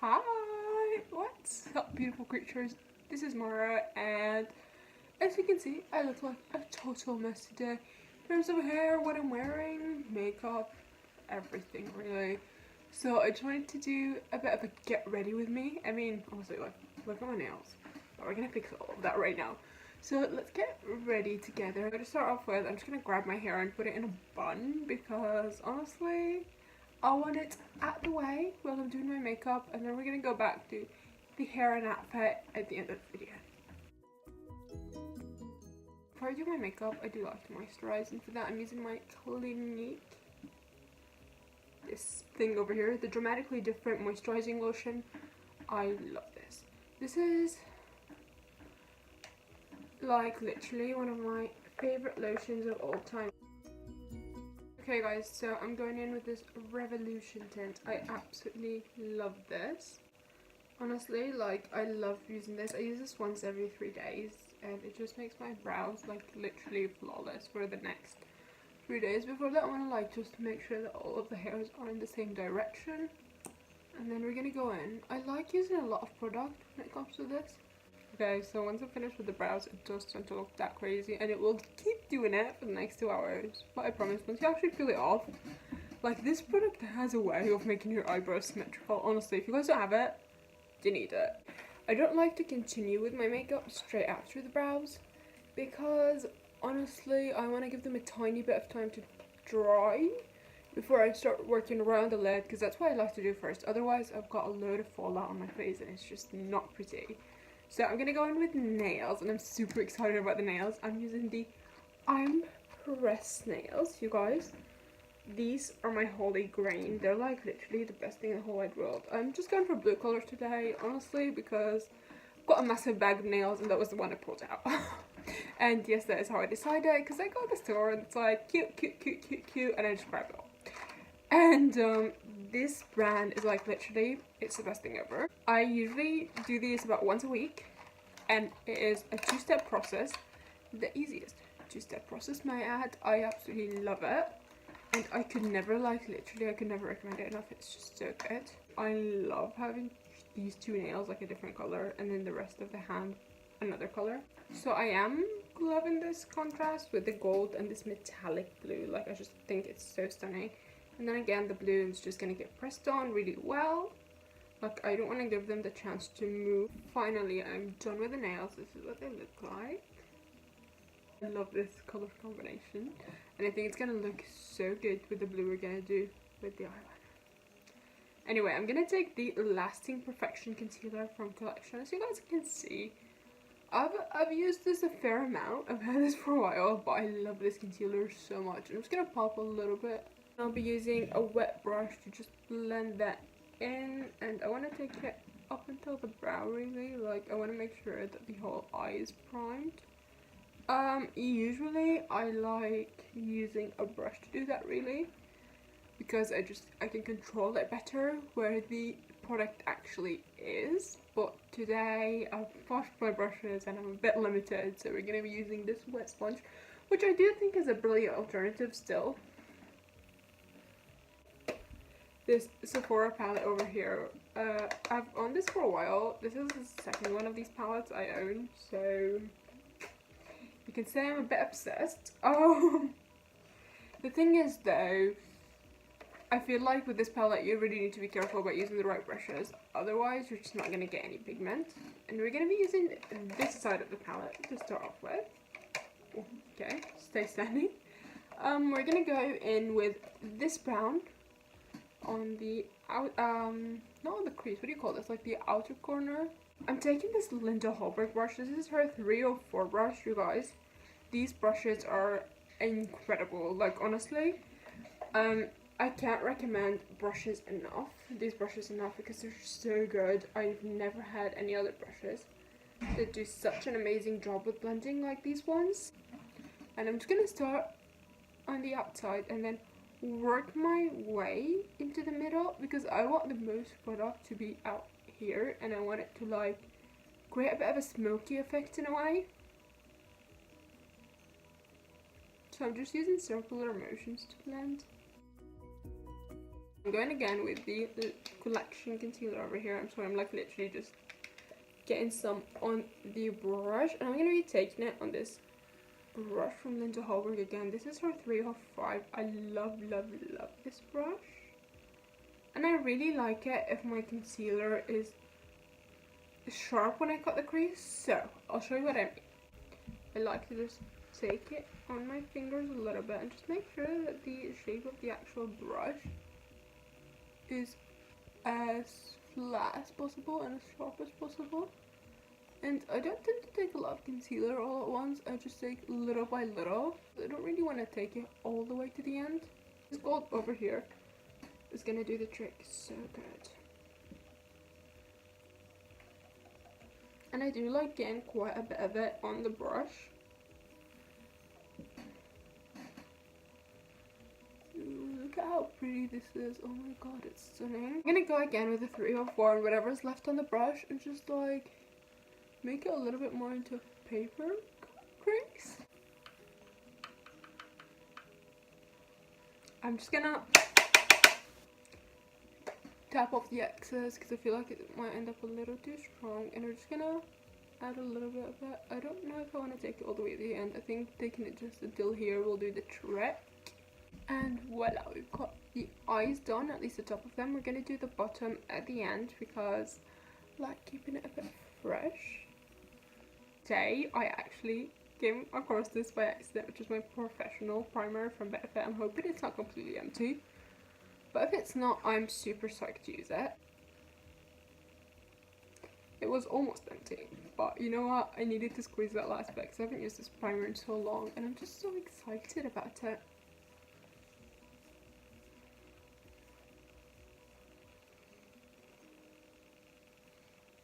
Hi! What's up, beautiful creatures? This is Mara, and as you can see, I look like a total mess today. In terms of hair, what I'm wearing, makeup, everything really. So I just wanted to do a bit of a get ready with me. I mean, honestly, like, look at my nails. But we're gonna fix all of that right now. So let's get ready together. I'm gonna start off with, I'm just gonna grab my hair and put it in a bun because honestly, I want it out the way while I'm doing my makeup, and then we're gonna go back to the hair and outfit at the end of the video. Before I do my makeup, I do like to moisturize, and for that I'm using my Clinique, this thing over here, the Dramatically Different Moisturizing Lotion. I love this. This is like literally one of my favorite lotions of all time. Okay guys, so I'm going in with this Revolution tint. I absolutely love this. Honestly, like, I love using this. I use this once every 3 days and it just makes my brows like literally flawless for the next 3 days. Before that, I want to like just make sure that all of the hairs are in the same direction. And then we're gonna go in. I like using a lot of product when it comes to this. Okay, so once I'm finished with the brows, it does tend to look that crazy, and it will keep doing it for the next 2 hours. But I promise, once you actually peel it off, like, this product has a way of making your eyebrows symmetrical. Honestly, if you guys don't have it, you need it. I don't like to continue with my makeup straight after the brows because honestly, I want to give them a tiny bit of time to dry before I start working around the lid, because that's what I like to do first. Otherwise, I've got a load of fallout on my face and it's just not pretty. So I'm gonna go in with nails, and I'm super excited about the nails. I'm using the I'm Pressed nails, you guys. These are my holy grail. They're like literally the best thing in the whole wide world. I'm just going for blue color today, honestly, because I've got a massive bag of nails and that was the one I pulled out. And yes, that is how I decided, because I go to the store and it's like cute, cute, cute, cute, cute, and I just grabbed it all. And this brand is like literally, it's the best thing ever. I usually do these about once a week, and it is a 2-step process. The easiest 2-step process, may I add. I absolutely love it, and I could never, like, literally I could never recommend it enough. It's just so good. I love having these 2 nails like a different color, and then the rest of the hand another color. So I am loving this contrast with the gold and this metallic blue. Like, I just think it's so stunning. And then again, the blue is just gonna get pressed on really well. Like, I don't want to give them the chance to move. Finally, I'm done with the nails. This is what they look like. I love this color combination, and I think it's gonna look so good with the blue we're gonna do with the eyeliner. Anyway, I'm gonna take the Lasting Perfection concealer from Collection. As you guys can see, I've used this a fair amount. I've had this for a while, but I love this concealer so much. I'm just gonna pop a little bit. I'll be using a wet brush to just blend that in, and I want to take it up until the brow really. Like, I want to make sure that the whole eye is primed. Usually I like using a brush to do that really, because I can control it better where the product actually is. But today I've washed my brushes and I'm a bit limited, so we're going to be using this wet sponge, which I do think is a brilliant alternative still. This Sephora palette over here, I've owned this for a while. This is the second one of these palettes I own, so you can say I'm a bit obsessed. Oh, the thing is though, I feel like with this palette you really need to be careful about using the right brushes, otherwise you're just not going to get any pigment. And we're going to be using this side of the palette to start off with. Okay, stay standing. We're going to go in with this brown on the out, not on the crease, what do you call this, like the outer corner. I'm taking this Hallberg brush. This is her 304 brush, you guys. These brushes are incredible. Like, honestly, I can't recommend brushes enough. These brushes enough because they're so good. I've never had any other brushes that do such an amazing job with blending like these ones. And I'm just gonna start on the outside and then work my way into the middle, because I want the most product to be out here and I want it to like create a bit of a smoky effect in a way. So I'm just using circular motions to blend. I'm going again with the collection concealer over here. I'm sorry, I'm like literally just getting some on the brush, and I'm going to be taking it on this brush from Hallberg again. This is her 305. I love this brush, and I really like it if my concealer is sharp when I cut the crease. So I'll show you what I mean. I like to just take it on my fingers a little bit and just make sure that the shape of the actual brush is as flat as possible and as sharp as possible. And I don't tend to take a lot of concealer all at once. I just take little by little. I don't really want to take it all the way to the end. This gold over here is going to do the trick so good. And I do like getting quite a bit of it on the brush. Ooh, look at how pretty this is. Oh my god, it's stunning. I'm going to go again with the 304 and whatever's left on the brush and just like make it a little bit more into paper crease. I'm just gonna tap off the excess because I feel like it might end up a little too strong, and I'm just gonna add a little bit of it. I don't know if I want to take it all the way to the end. I think taking it just until here will do the trick. And voila, we've got the eyes done, at least the top of them. We're gonna do the bottom at the end because I like keeping it a bit fresh. Today I actually came across this by accident, which is my professional primer from Benefit. I'm hoping it's not completely empty, but if it's not, I'm super psyched to use it. It was almost empty, but you know what, I needed to squeeze that last bit because I haven't used this primer in so long and I'm just so excited about it.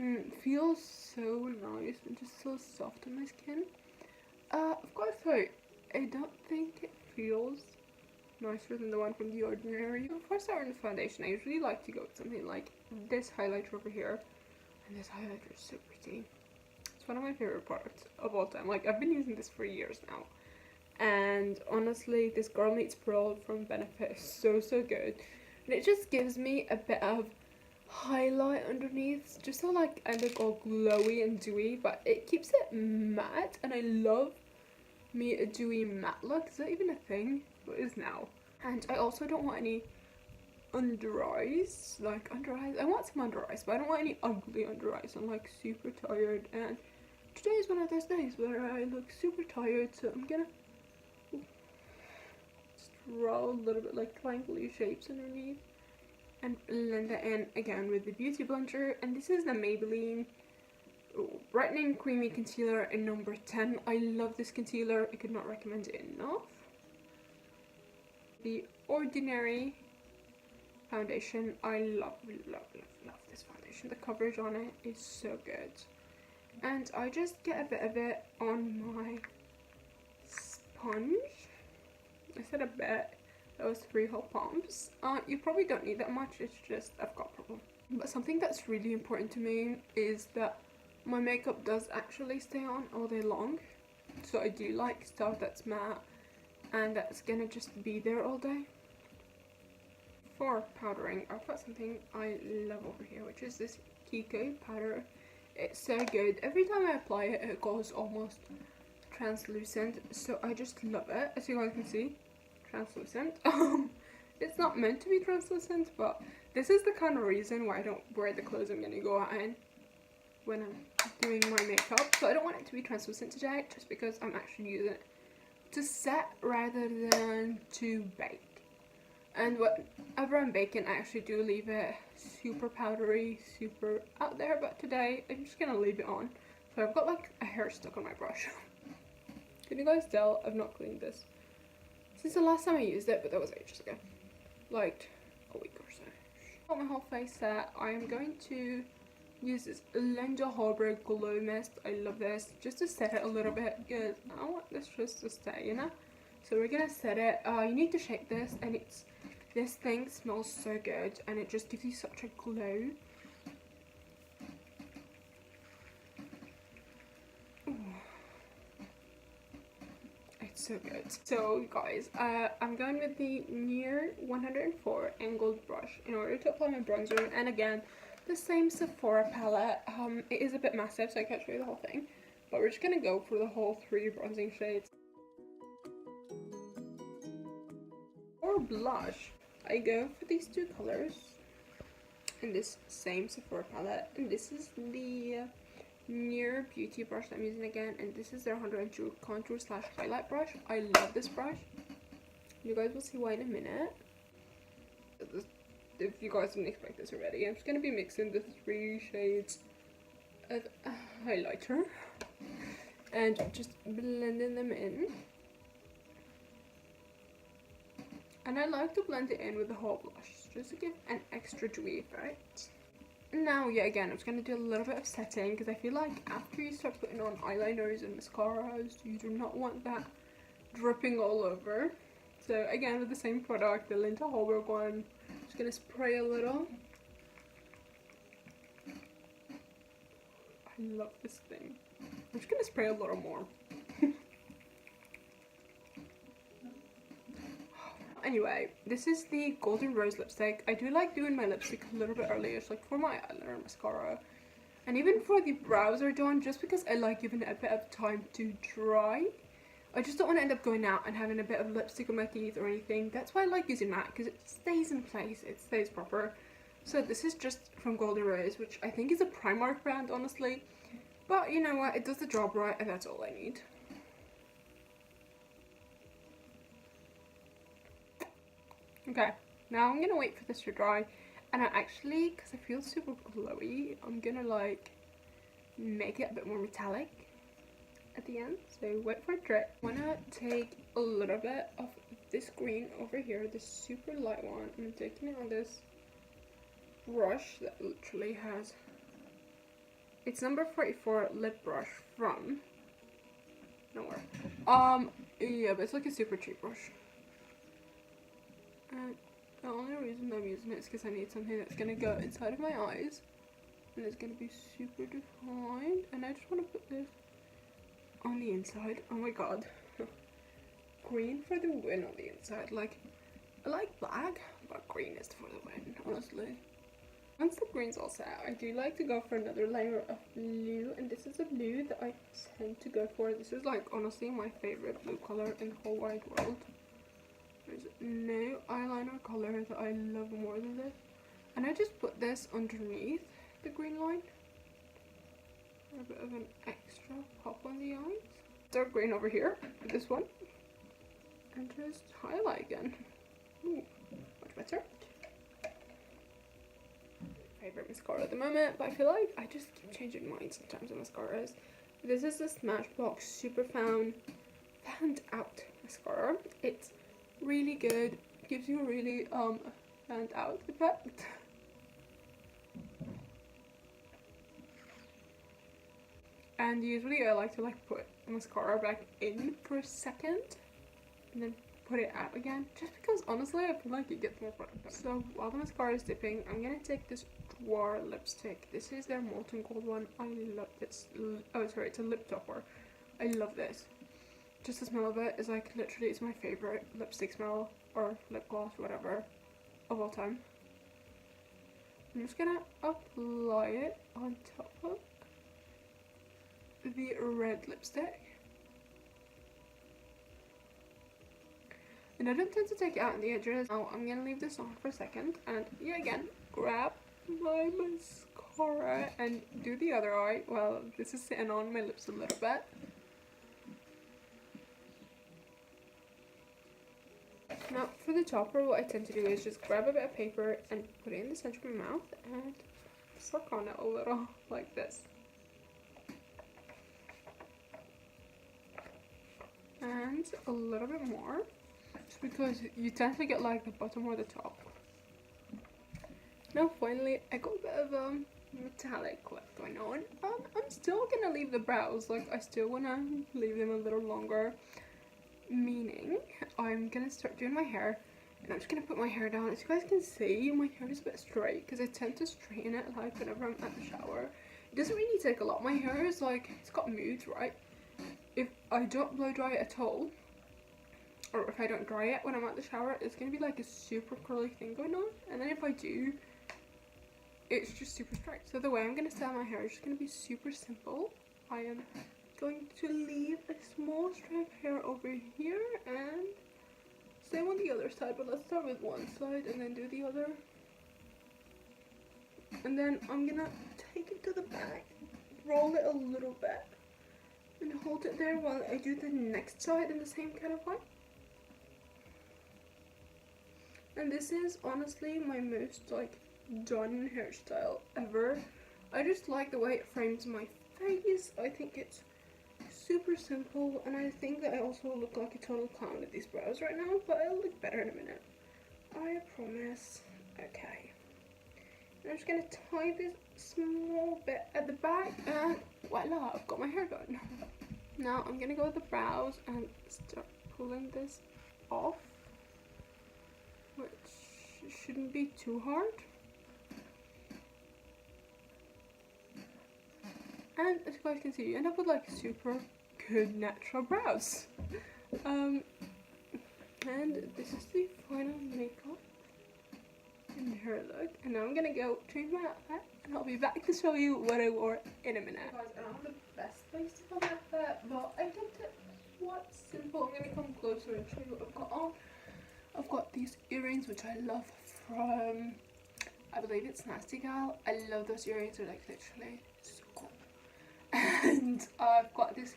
It feels so nice and just so soft on my skin. Of course, I don't think it feels nicer than the one from The Ordinary. Before I start on the foundation, I usually like to go with something like this highlighter over here. And this highlighter is so pretty. It's one of my favorite products of all time. Like, I've been using this for years now. And honestly, this Girl Meets Pearl from Benefit is so good. And it just gives me a bit of highlight underneath, just so like I look all glowy and dewy, but it keeps it matte, and I love me a dewy matte look. Is that even a thing? What is now? And I also don't want any under eyes, like under eyes. I want some under eyes, but I don't want any ugly under eyes. I'm like super tired, and today is one of those days where I look super tired, so I'm gonna just draw a little bit like triangle shapes underneath and blend it in again with the beauty blender. And this is the Maybelline Brightening Creamy Concealer in number 10. I love this concealer. I could not recommend it enough. The Ordinary foundation. I love this foundation. The coverage on it is so good. And I just get a bit of it on my sponge. I said a bit. That was 3 whole palms. You probably don't need that much, it's just I've got a problem. But something that's really important to me is that my makeup does actually stay on all day long. So I do like stuff that's matte and that's gonna just be there all day. For powdering, I've got something I love over here, which is this Kiko powder. It's so good. Every time I apply it, it goes almost translucent, so I just love it. As you guys can see, translucent. It's not meant to be translucent, but this is the kind of reason why I don't wear the clothes I'm gonna go out in when I'm doing my makeup. So I don't want it to be translucent today, just because I'm actually using it to set rather than to bake. And whatever I'm baking, I actually do leave it super powdery, super out there, but today I'm just gonna leave it on. So I've got like a hair stuck on my brush. Can you guys tell I've not cleaned this since the last time I used it, but that was ages ago, like a week or so. Got my whole face set. I am going to use this Hallberg Glow Mist. I love this, just to set it a little bit because I want this just to stay, you know. So we're gonna set it. You need to shake this, and this thing smells so good, and it just gives you such a glow. It's so good. So guys, I'm going with the Nire 104 angled brush in order to apply my bronzer, and again, the same Sephora palette. It is a bit massive, so I can't show you the whole thing, but we're just gonna go for the whole 3 bronzing shades. For blush, I go for these 2 colors in this same Sephora palette, and this is the Nire beauty brush that I'm using again, and this is their 102 contour slash highlight brush. I love this brush. You guys will see why in a minute. If you guys didn't expect this already, I'm just going to be mixing the 3 shades of highlighter and just blending them in. And I like to blend it in with the whole blush just to give an extra dewy effect. Now, yeah, again, I'm just going to do a little bit of setting because I feel like after you start putting on eyeliners and mascaras, you do not want that dripping all over. So again, with the same product, the Hallberg one, just going to spray a little. I love this thing. I'm just going to spray a little more. Anyway, this is the Golden Rose lipstick. I do like doing my lipstick a little bit earlier, like for my eyeliner and mascara. And even for the brows are done, just because I like giving it a bit of time to dry. I just don't want to end up going out and having a bit of lipstick on my teeth or anything. That's why I like using matte, because it stays in place, it stays proper. So this is just from Golden Rose, which I think is a Primark brand, honestly. But you know what, it does the job right, and that's all I need. Okay, now I'm gonna wait for this to dry, and I actually, because I feel super glowy, I'm gonna like make it a bit more metallic at the end. So wait for it to dry. I wanna take a little bit of this green over here, this super light one, and I'm taking it on this brush that literally has, it's number 44 lip brush from nowhere. Yeah, but it's like a super cheap brush. And the only reason I'm using it is because I need something that's going to go inside of my eyes and it's going to be super defined, and I just want to put this on the inside. Oh my god. Green for the win on the inside. Like, I like black, but green is for the win, honestly. Once the green's all set, I do like to go for another layer of blue, and this is a blue that I tend to go for. This is like honestly my favorite blue color in the whole wide world. There's no eyeliner color that I love more than this. And I just put this underneath the green line for a bit of an extra pop on the eyes. Dark green over here with this one. And just highlight again. Ooh, much better. Favorite mascara at the moment, but I feel like I just keep changing mine sometimes on mascaras. This is the Smashbox Super Found Out mascara. It's really good, gives you a really stand out effect. And usually I like to put mascara back in for a second and then put it out again, just because honestly I feel like it gets more product. So while the mascara is dipping, I'm gonna take this Jouer lipstick. This is their Molten gold one. I love this. Oh sorry, it's a lip topper. I love this. Just the smell of it is like literally, it's my favorite lipstick smell or lip gloss, whatever, of all time. I'm just gonna apply it on top of the red lipstick. And I don't tend to take it out on the edges. Now I'm gonna leave this on for a second and yeah, again, grab my mascara and do the other eye. Well, this is sitting on my lips a little bit. Now for the topper, what I tend to do is just grab a bit of paper and put it in the center of my mouth and suck on it a little like this. And a little bit more, just because you tend to get like the bottom or the top. Now finally, I got a bit of metallic left going on. I'm still gonna leave the brows, like I still wanna leave them a little longer. Meaning, I'm gonna start doing my hair, and I'm just gonna put my hair down. As you guys can see, my hair is a bit straight because I tend to straighten it like whenever I'm at the shower. It doesn't really take a lot. My hair is like, it's got moods, right? If I don't blow dry it at all, or if I don't dry it when I'm at the shower, it's going to be like a super curly thing going on. And then if I do, it's just super straight. So the way I'm going to style my hair is just going to be super simple. I am going to leave a small strand of hair over here and same on the other side, but let's start with one side and then do the other. And then I'm going to take it to the back, roll it a little bit, and hold it there while I do the next side in the same kind of way. And this is honestly my most like done hairstyle ever. I just like the way it frames my face. I think it's super simple, and I think that I also look like a total clown with these brows right now, but I'll look better in a minute, I promise. Okay, I'm just gonna tie this small bit at the back, and voila, I've got my hair done. Now I'm gonna go with the brows and start pulling this off, which shouldn't be too hard. And as you guys can see, you end up with like super good natural brows. And this is the final makeup and hair look. And now I'm gonna go change my outfit, and I'll be back to show you what I wore in a minute. Guys, I don't have the best place to film outfit, but I kept it what simple. I'm gonna come closer and show you what I've got on. I've got these earrings, which I love from, I believe it's Nasty Gal. I love those earrings. They're like literally so cool. And I've got this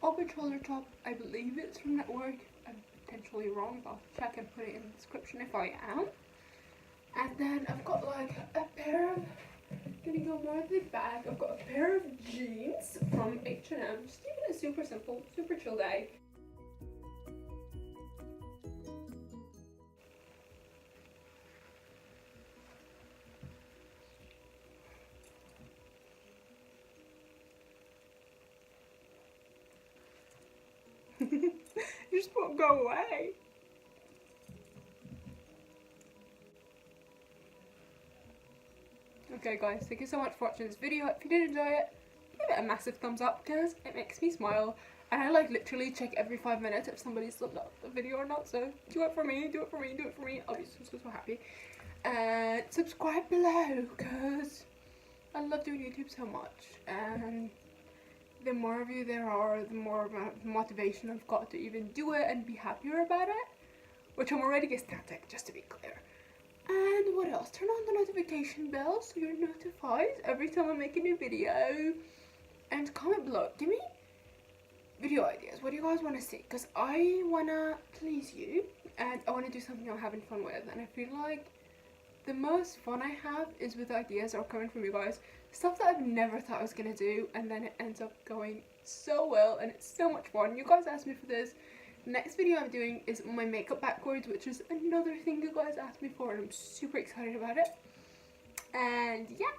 open shoulder top. I believe it's from Network. I'm potentially wrong, but I'll check and put it in the description if I am. And then I've got like a pair of, gonna go more to the back, I've got a pair of jeans from H&M. Just keeping it super simple, super chill day. You just won't go away. Okay guys, thank you so much for watching this video. If you did enjoy it, give it a massive thumbs up because it makes me smile. And I like literally check every 5 minutes if somebody's thumbed up the video or not. So do it for me, do it for me, do it for me. I'll be so happy. And subscribe below because I love doing YouTube so much. And the more of you there are, the more motivation I've got to even do it and be happier about it. Which I'm already ecstatic, just to be clear. And what else? Turn on the notification bell so you're notified every time I make a new video. And comment below. Give me video ideas. What do you guys want to see? Because I want to please you. And I want to do something I'm having fun with. And I feel like the most fun I have is with ideas that are coming from you guys. Stuff that I've never thought I was going to do. And then it ends up going so well. And it's so much fun. You guys asked me for this. Next video I'm doing is my makeup backwards, which is another thing you guys asked me for, and I'm super excited about it. And yeah,